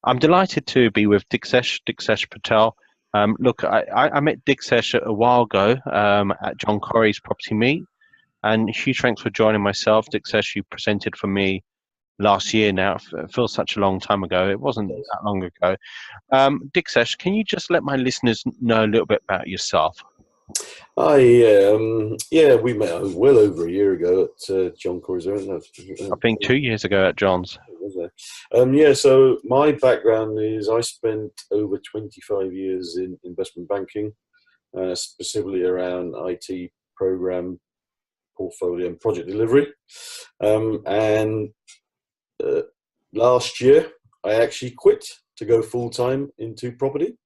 I'm delighted to be with Diksesh Patel. Look, I met Diksesh a while ago at John Corrie's property meet, and huge thanks for joining myself. Diksesh, you presented for me last year now. It feels such a long time ago. It wasn't that long ago. Diksesh, can you just let my listeners know a little bit about yourself? Yeah, we met well over a year ago at John Corrie's. I think 2 years ago at John's. Yeah, so my background is I spent over 25 years in investment banking, specifically around IT program, portfolio, and project delivery. And last year, I actually quit to go full time into property.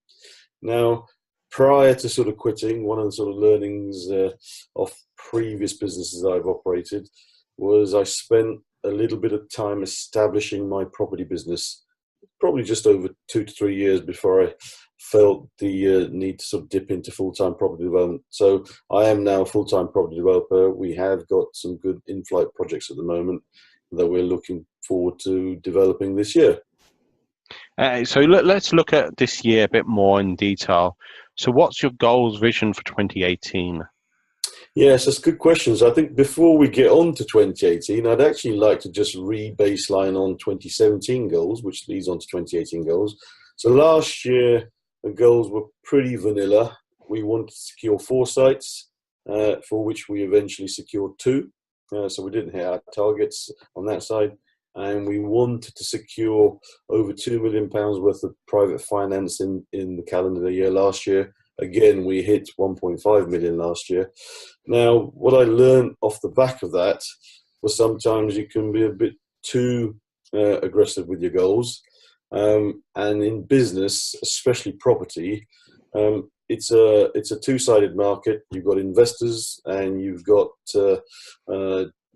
Now, prior to sort of quitting, one of the sort of learnings of previous businesses I've operated was I spent a little bit of time establishing my property business, probably just over 2 to 3 years before I felt the need to sort of dip into full-time property development. So I am now a full-time property developer. We have got some good in-flight projects at the moment that we're looking forward to developing this year. So let's look at this year a bit more in detail. So what's your goals, vision for 2018? Yes, that's good questions. I think before we get on to 2018, I'd actually like to just re-baseline on 2017 goals, which leads on to 2018 goals. So last year, the goals were pretty vanilla. We wanted to secure 4 sites, for which we eventually secured 2. So we didn't hit our targets on that side. And we wanted to secure over £2 million worth of private finance in the calendar year last year. Again, we hit 1.5 million last year. Now, what I learned off the back of that was sometimes you can be a bit too aggressive with your goals. And in business, especially property, it's a two-sided market. You've got investors and you've got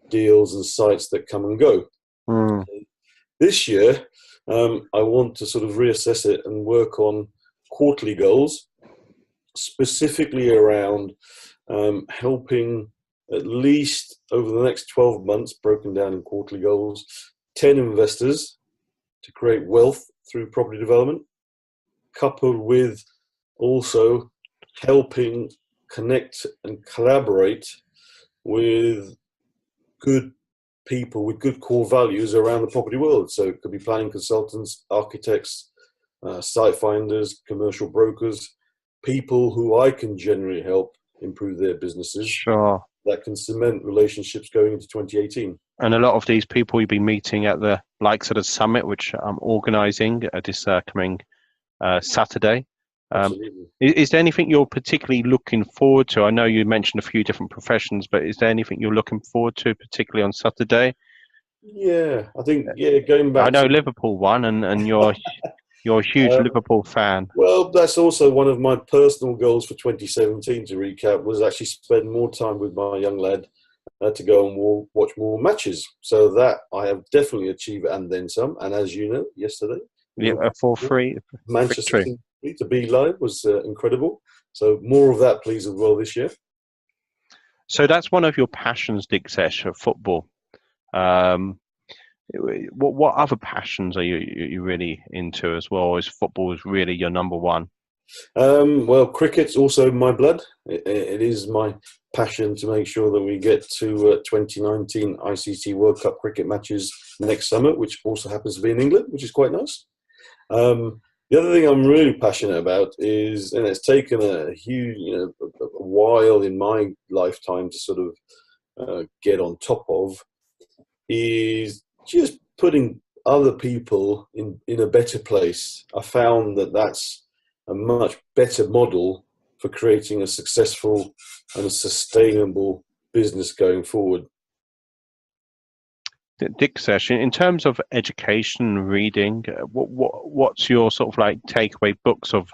deals and sites that come and go. This year, I want to sort of reassess it and work on quarterly goals, specifically around helping at least over the next 12 months, broken down in quarterly goals, 10 investors to create wealth through property development, coupled with also helping connect and collaborate with good people with good core values around the property world. So it could be planning consultants, architects, site finders, commercial brokers, people who I can generally help improve their businesses. Sure. That can cement relationships going into 2018. And a lot of these people you'll be meeting at the likes of the summit, which I'm organising this coming Saturday. Is there anything you're particularly looking forward to? I know you mentioned a few different professions, but is there anything you're looking forward to, particularly on Saturday? Yeah, I think, going back. I know Liverpool won, and you're a huge Liverpool fan. Well, that's also one of my personal goals for 2017, to recap, was actually spend more time with my young lad to go and watch more matches. So that I have definitely achieved and then some. And as you know, yesterday, a 4-3 Manchester victory. To be live was incredible. So more of that, please, as well this year. So that's one of your passions, Diksesh, football. What other passions are you really into as well? Is football is really your number one? Well, cricket's also my blood. It is my passion to make sure that we get to 2019 ICC World Cup cricket matches next summer, which also happens to be in England, which is quite nice. The other thing I'm really passionate about is, and it's taken a huge, a while in my lifetime to sort of get on top of, is just putting other people in a better place. I found that that's a much better model for creating a successful and a sustainable business going forward. Diksesh, in terms of education, reading, what's your sort of like takeaway books of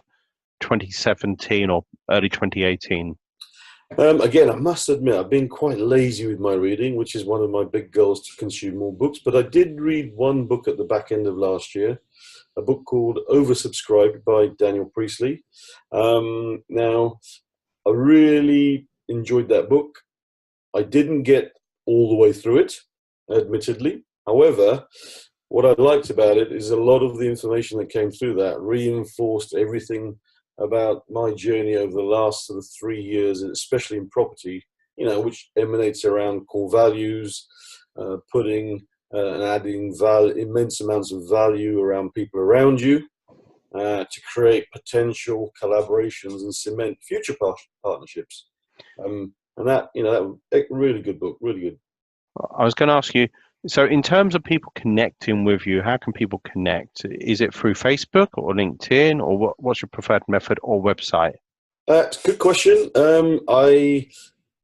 2017 or early 2018? Again, I must admit, I've been quite lazy with my reading, which is one of my big goals, to consume more books. But I did read one book at the back end of last year, a book called Oversubscribed by Daniel Priestley. Now, I really enjoyed that book. I didn't get all the way through it, admittedly. However, what I liked about it is a lot of the information that came through that reinforced everything about my journey over the last sort of 3 years, and especially in property, which emanates around core values, putting and adding immense amounts of value around people around you, to create potential collaborations and cement future partnerships. And that really good book, really good. I was going to ask you, so in terms of people connecting with you, how can people connect? Is it through Facebook or LinkedIn, or what's your preferred method or website? It's a good question. I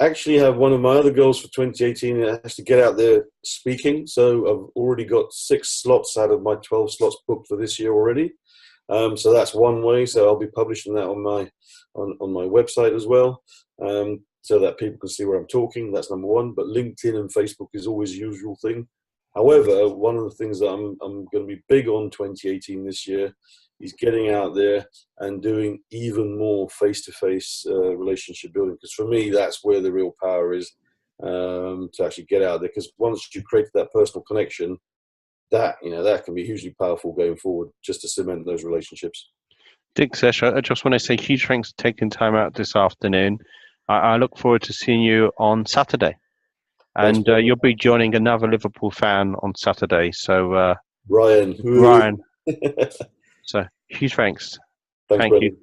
actually have one of my other goals for 2018 has to get out there speaking. So I've already got 6 slots out of my 12 slots booked for this year already. So that's one way. So I'll be publishing that on my website as well, so that people can see where I'm talking. That's number one. But LinkedIn and Facebook is always the usual thing. However, one of the things that I'm going to be big on 2018 this year is getting out there and doing even more face-to-face relationship building. Because for me, that's where the real power is, to actually get out there. Because once you create that personal connection, that can be hugely powerful going forward, just to cement those relationships. Diksesh, I just want to say huge thanks for taking time out this afternoon. I look forward to seeing you on Saturday. And you'll be joining another Liverpool fan on Saturday. So Ryan. Ryan. So huge thanks. Thanks, Thank brother. you.